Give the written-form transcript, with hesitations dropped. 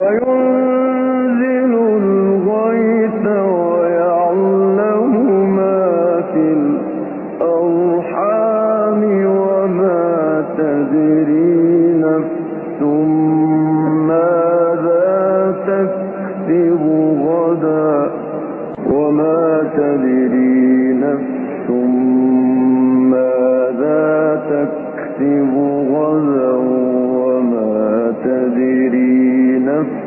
وينزل الغيث ويعلم ما في الأرحام وما تدري نفس ماذا تكسب غدا وما تدري نفس ماذا تكسب غدا وما تدري نفس